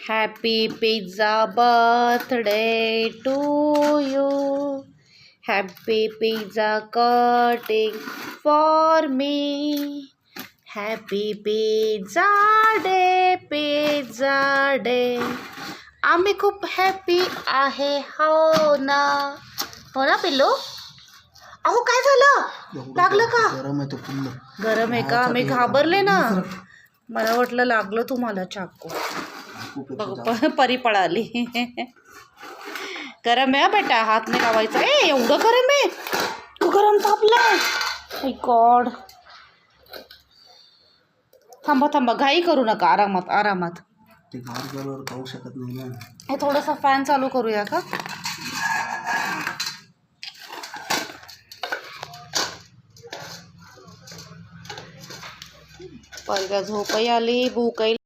Happy pizza birthday to you. Happy pizza cutting for me. Happy pizza day. आम्ही खूप happy आहे हो ना पिल्लू. अहो काय झालं, लागलं का? गरम आहे का? मी घाबरले ना, मला वाटलं लागलं तुम्हाला चाकू. परी पळाली. गरम आहे बेटा, हात नाही लावायचा. एवढं गरम आहे, तू गरम तापलाय. माय गॉड. थांबा घाई करू नका, आरामात आरामात. ते गार झाल्यावर खाऊ शकत नाही ना. हे थोडासा फॅन चालू करूया का? परीला झोपही आली, भूकही